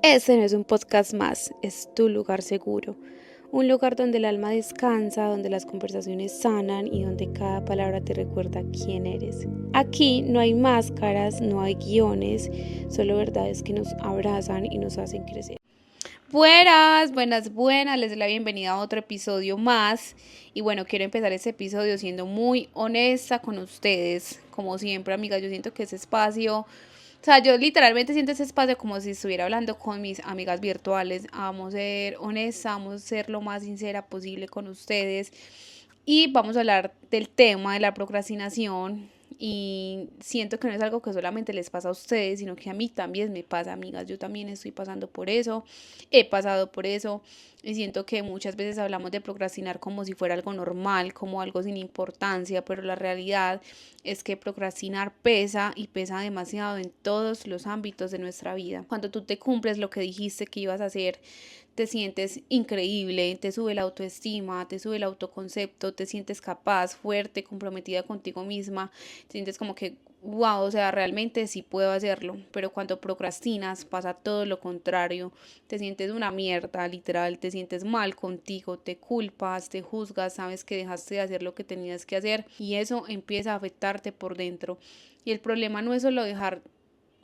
Este no es un podcast más, es tu lugar seguro. Un lugar donde el alma descansa, donde las conversaciones sanan y donde cada palabra te recuerda quién eres. Aquí no hay máscaras, no hay guiones, solo verdades que nos abrazan y nos hacen crecer. Buenas, les doy la bienvenida a otro episodio más. Y bueno, quiero empezar este episodio siendo muy honesta con ustedes. Como siempre, amigas, yo siento que ese espacio... O sea, yo literalmente siento ese espacio como si estuviera hablando con mis amigas virtuales. Vamos a ser honesta, vamos a ser lo más sincera posible con ustedes. Y vamos a hablar del tema de la procrastinación. Y siento que no es algo que solamente les pasa a ustedes, sino que a mí también me pasa, amigas. Yo también estoy pasando por eso, he pasado por eso. Y siento que muchas veces hablamos de procrastinar como si fuera algo normal, como algo sin importancia, pero la realidad es que procrastinar pesa y pesa demasiado en todos los ámbitos de nuestra vida. Cuando tú te cumples lo que dijiste que ibas a hacer, te sientes increíble, te sube la autoestima, te sube el autoconcepto, te sientes capaz, fuerte, comprometida contigo misma, te sientes como que, wow, o sea, realmente sí puedo hacerlo, pero cuando procrastinas pasa todo lo contrario, te sientes una mierda, literal, te sientes mal contigo, te culpas, te juzgas, sabes que dejaste de hacer lo que tenías que hacer y eso empieza a afectarte por dentro. Y el problema no es solo dejar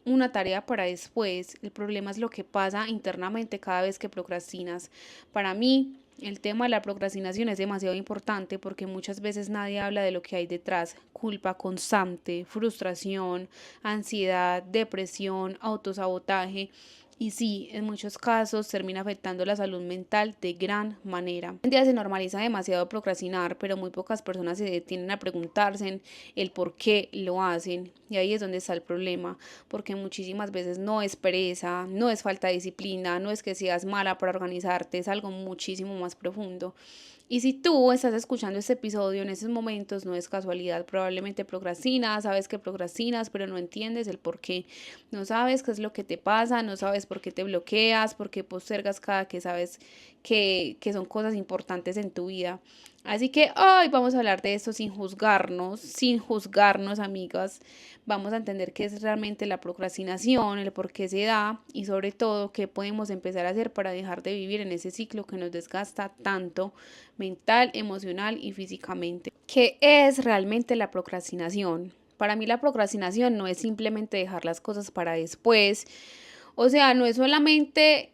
una tarea para después, el problema es lo que pasa internamente cada vez que procrastinas. Para mí, el tema de la procrastinación es demasiado importante porque muchas veces nadie habla de lo que hay detrás. Culpa constante, frustración, ansiedad, depresión, autosabotaje. Y sí, en muchos casos termina afectando la salud mental de gran manera. Hoy en día se normaliza demasiado procrastinar, pero muy pocas personas se detienen a preguntarse el por qué lo hacen. Y ahí es donde está el problema, porque muchísimas veces no es pereza, no es falta de disciplina, no es que seas mala para organizarte, es algo muchísimo más profundo. Y si tú estás escuchando este episodio en esos momentos, no es casualidad, probablemente procrastinas, sabes que procrastinas, pero no entiendes el por qué. No sabes qué es lo que te pasa, no sabes por qué te bloqueas, por qué postergas cada que sabes que son cosas importantes en tu vida. Así que hoy vamos a hablar de esto sin juzgarnos, amigas. Vamos a entender qué es realmente la procrastinación, el por qué se da y sobre todo qué podemos empezar a hacer para dejar de vivir en ese ciclo que nos desgasta tanto mental, emocional y físicamente. ¿Qué es realmente la procrastinación? Para mí la procrastinación no es simplemente dejar las cosas para después. O sea, no es solamente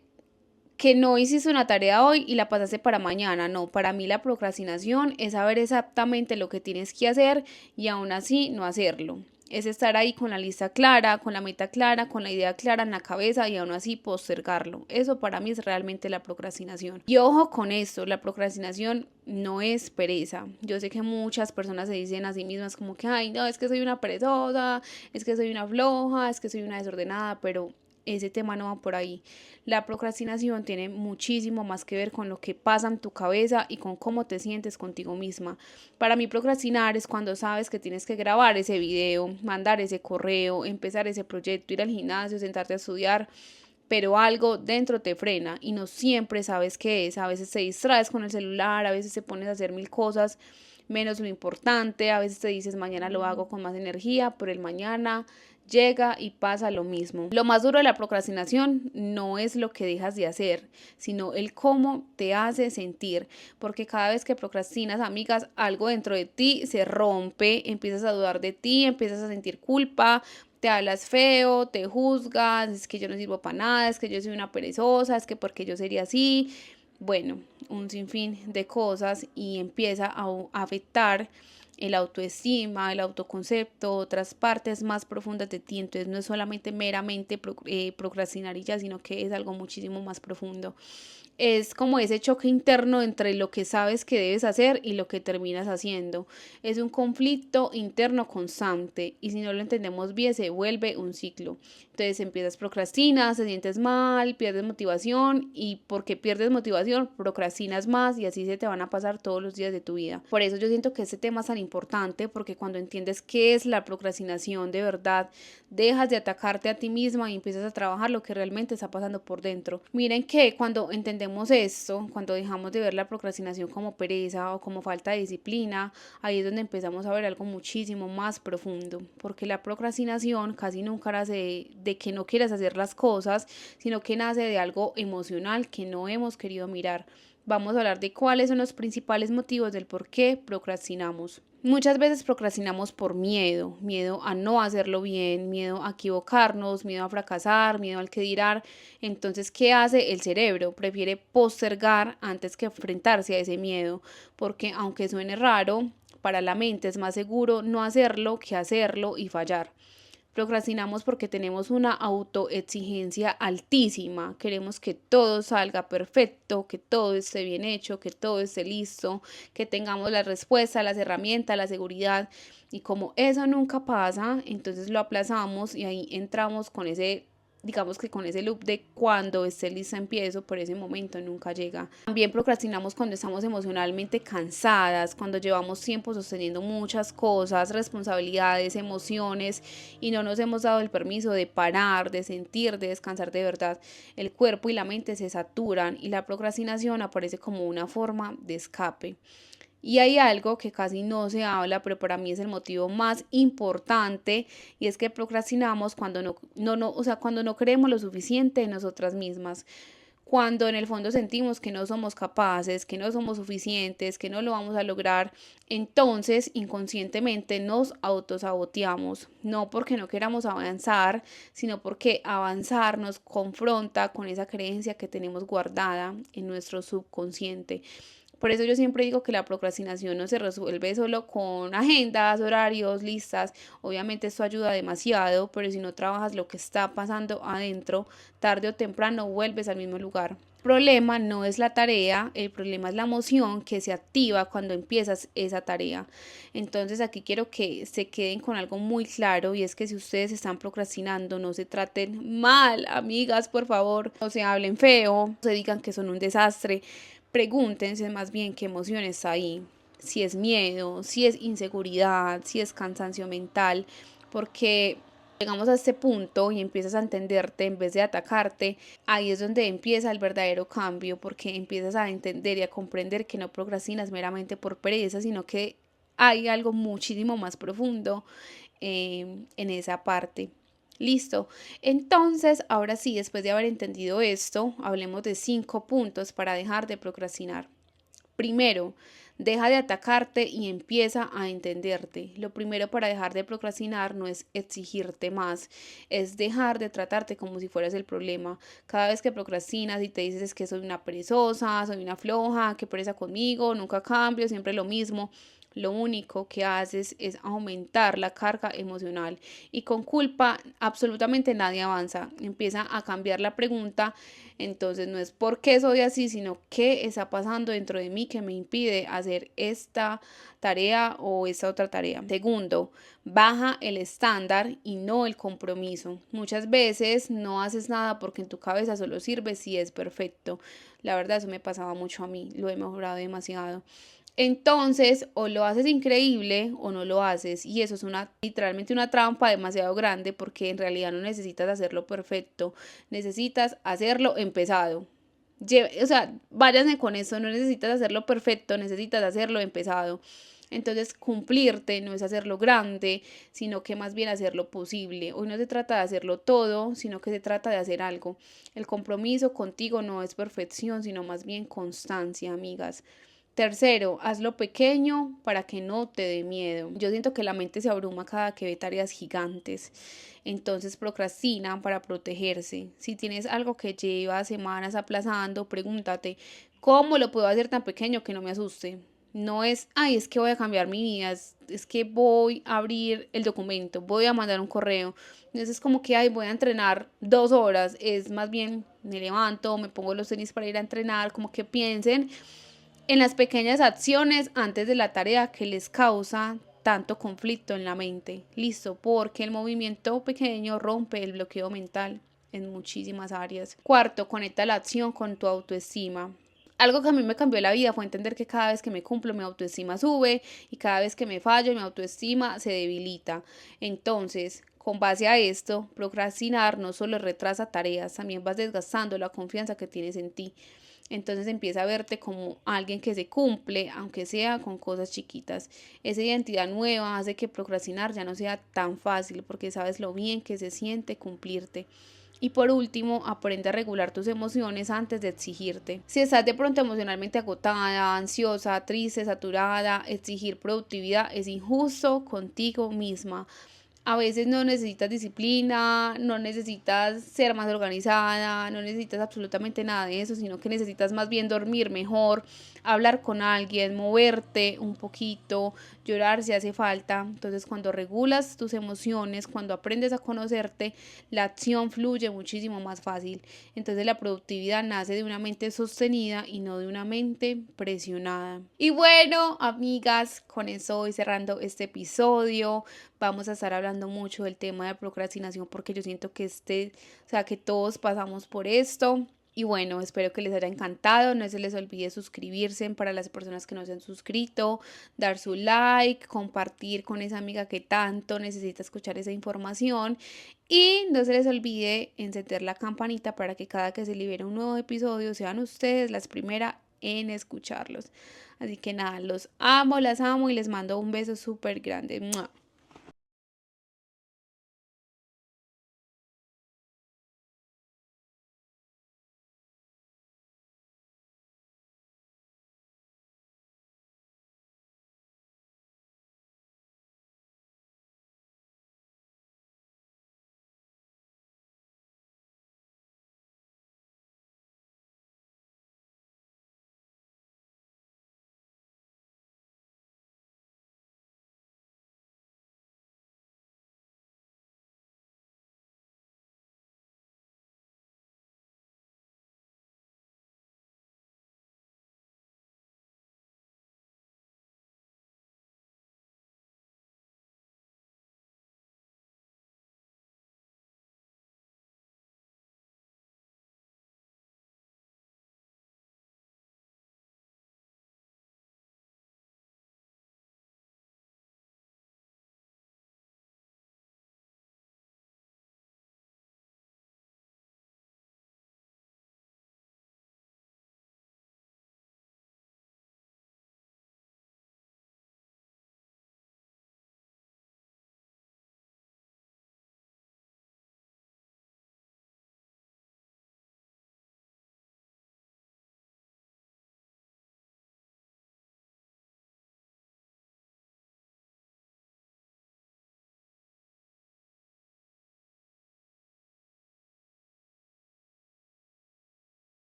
que no hiciste una tarea hoy y la pasaste para mañana. No, para mí la procrastinación es saber exactamente lo que tienes que hacer y aún así no hacerlo. Es estar ahí con la lista clara, con la meta clara, con la idea clara en la cabeza y aún así postergarlo. Eso para mí es realmente la procrastinación. Y ojo con esto, la procrastinación no es pereza. Yo sé que muchas personas se dicen a sí mismas como que, ay, no, es que soy una perezosa, es que soy una floja, es que soy una desordenada, pero ese tema no va por ahí. La procrastinación tiene muchísimo más que ver con lo que pasa en tu cabeza y con cómo te sientes contigo misma. Para mí procrastinar es cuando sabes que tienes que grabar ese video, mandar ese correo, empezar ese proyecto, ir al gimnasio, sentarte a estudiar, pero algo dentro te frena y no siempre sabes qué es. A veces te distraes con el celular, a veces te pones a hacer mil cosas menos lo importante, a veces te dices mañana lo hago con más energía, pero el mañana llega y pasa lo mismo. Lo más duro de la procrastinación no es lo que dejas de hacer, sino el cómo te hace sentir, porque cada vez que procrastinas, amigas, algo dentro de ti se rompe, empiezas a dudar de ti, empiezas a sentir culpa, te hablas feo, te juzgas, es que yo no sirvo para nada, es que yo soy una perezosa, es que porque yo sería así, bueno, un sinfín de cosas y empieza a afectar el autoestima, el autoconcepto, otras partes más profundas de ti. Entonces no es solamente meramente procrastinar y ya, sino que es algo muchísimo más profundo. Es como ese choque interno entre lo que sabes que debes hacer y lo que terminas haciendo. Es un conflicto interno constante y si no lo entendemos bien se vuelve un ciclo. Entonces empiezas procrastinas, te sientes mal, pierdes motivación y porque pierdes motivación procrastinas más y así se te van a pasar todos los días de tu vida. Por eso yo siento que este tema es tan importante, porque cuando entiendes qué es la procrastinación de verdad, dejas de atacarte a ti misma y empiezas a trabajar lo que realmente está pasando por dentro. Miren que cuando entendemos esto, cuando dejamos de ver la procrastinación como pereza o como falta de disciplina, ahí es donde empezamos a ver algo muchísimo más profundo, porque la procrastinación casi nunca nace de que no quieras hacer las cosas, sino que nace de algo emocional que no hemos querido mirar. Vamos a hablar de cuáles son los principales motivos del por qué procrastinamos. Muchas veces procrastinamos por miedo, miedo a no hacerlo bien, miedo a equivocarnos, miedo a fracasar, miedo al que dirán. Entonces, ¿qué hace el cerebro? Prefiere postergar antes que enfrentarse a ese miedo, porque aunque suene raro, para la mente es más seguro no hacerlo que hacerlo y fallar. Procrastinamos porque tenemos una autoexigencia altísima. Queremos que todo salga perfecto, que todo esté bien hecho, que todo esté listo, que tengamos la respuesta, las herramientas, la seguridad. Y como eso nunca pasa, entonces lo aplazamos y ahí entramos con ese, digamos que con ese loop de cuando esté lista empiezo, por ese momento nunca llega. También procrastinamos cuando estamos emocionalmente cansadas, cuando llevamos tiempo sosteniendo muchas cosas, responsabilidades, emociones y no nos hemos dado el permiso de parar, de sentir, de descansar de verdad. El cuerpo y la mente se saturan y la procrastinación aparece como una forma de escape. Y hay algo que casi no se habla, pero para mí es el motivo más importante, y es que procrastinamos cuando cuando no creemos lo suficiente en nosotras mismas. Cuando en el fondo sentimos que no somos capaces, que no somos suficientes, que no lo vamos a lograr, entonces inconscientemente nos autosaboteamos, no porque no queramos avanzar, sino porque avanzar nos confronta con esa creencia que tenemos guardada en nuestro subconsciente. Por eso yo siempre digo que la procrastinación no se resuelve solo con agendas, horarios, listas. Obviamente esto ayuda demasiado, pero si no trabajas lo que está pasando adentro, tarde o temprano vuelves al mismo lugar. El problema no es la tarea, el problema es la emoción que se activa cuando empiezas esa tarea. Entonces aquí quiero que se queden con algo muy claro, y es que si ustedes están procrastinando, no se traten mal, amigas, por favor, no se hablen feo, no se digan que son un desastre. Pregúntense más bien qué emoción está ahí, si es miedo, si es inseguridad, si es cansancio mental, porque llegamos a este punto y empiezas a entenderte en vez de atacarte, ahí es donde empieza el verdadero cambio, porque empiezas a entender y a comprender que no procrastinas meramente por pereza, sino que hay algo muchísimo más profundo en esa parte. Listo. Entonces, ahora sí, después de haber entendido esto, hablemos de 5 puntos para dejar de procrastinar. Primero, deja de atacarte y empieza a entenderte. Lo primero para dejar de procrastinar no es exigirte más, es dejar de tratarte como si fueras el problema. Cada vez que procrastinas y te dices es que soy una perezosa, soy una floja, qué pereza conmigo, nunca cambio, siempre lo mismo. Lo único que haces es aumentar la carga emocional, y con culpa absolutamente nadie avanza. Empieza a cambiar la pregunta. Entonces no es por qué soy así, sino qué está pasando dentro de mí que me impide hacer esta tarea o esta otra tarea. Segundo, baja el estándar y no el compromiso. Muchas veces no haces nada porque en tu cabeza solo sirve si es perfecto. La verdad, eso me pasaba mucho a mí, lo he mejorado demasiado. Entonces, o lo haces increíble o no lo haces, y eso es literalmente una trampa demasiado grande, porque en realidad no necesitas hacerlo perfecto, necesitas hacerlo empezado. O sea, váyanse con eso, no necesitas hacerlo perfecto, necesitas hacerlo empezado. Entonces, cumplirte no es hacerlo grande, sino que más bien hacerlo posible. Hoy no se trata de hacerlo todo, sino que se trata de hacer algo. El compromiso contigo no es perfección, sino más bien constancia, amigas. Tercero, hazlo pequeño para que no te dé miedo. Yo siento que la mente se abruma cada que ve tareas gigantes. Entonces procrastina para protegerse. Si tienes algo que lleva semanas aplazando, pregúntate, ¿cómo lo puedo hacer tan pequeño que no me asuste? No es, ay, es que voy a cambiar mi vida, es que voy a abrir el documento, voy a mandar un correo. Entonces es como que, ay, voy a entrenar 2 horas. Es más bien, me levanto, me pongo los tenis para ir a entrenar, como que piensen en las pequeñas acciones antes de la tarea que les causa tanto conflicto en la mente. Listo, porque el movimiento pequeño rompe el bloqueo mental en muchísimas áreas. Cuarto, conecta la acción con tu autoestima. Algo que a mí me cambió la vida fue entender que cada vez que me cumplo mi autoestima sube y cada vez que me fallo mi autoestima se debilita. Entonces, con base a esto, procrastinar no solo retrasa tareas, también vas desgastando la confianza que tienes en ti. Entonces empieza a verte como alguien que se cumple, aunque sea con cosas chiquitas. Esa identidad nueva hace que procrastinar ya no sea tan fácil porque sabes lo bien que se siente cumplirte. Y por último, aprende a regular tus emociones antes de exigirte. Si estás de pronto emocionalmente agotada, ansiosa, triste, saturada, exigir productividad es injusto contigo misma. A veces no necesitas disciplina, no necesitas ser más organizada, no necesitas absolutamente nada de eso, sino que necesitas más bien dormir mejor, hablar con alguien, moverte un poquito, llorar si hace falta. Entonces, cuando regulas tus emociones, cuando aprendes a conocerte, la acción fluye muchísimo más fácil. Entonces, la productividad nace de una mente sostenida y no de una mente presionada. Y bueno, amigas, con eso voy cerrando este episodio. Vamos a estar hablando mucho del tema de procrastinación porque yo siento que que todos pasamos por esto. Y bueno, espero que les haya encantado. No se les olvide suscribirse para las personas que no se han suscrito, dar su like, compartir con esa amiga que tanto necesita escuchar esa información. Y no se les olvide encender la campanita para que cada que se libere un nuevo episodio sean ustedes las primeras en escucharlos. Así que nada, los amo, las amo y les mando un beso súper grande. ¡Mua!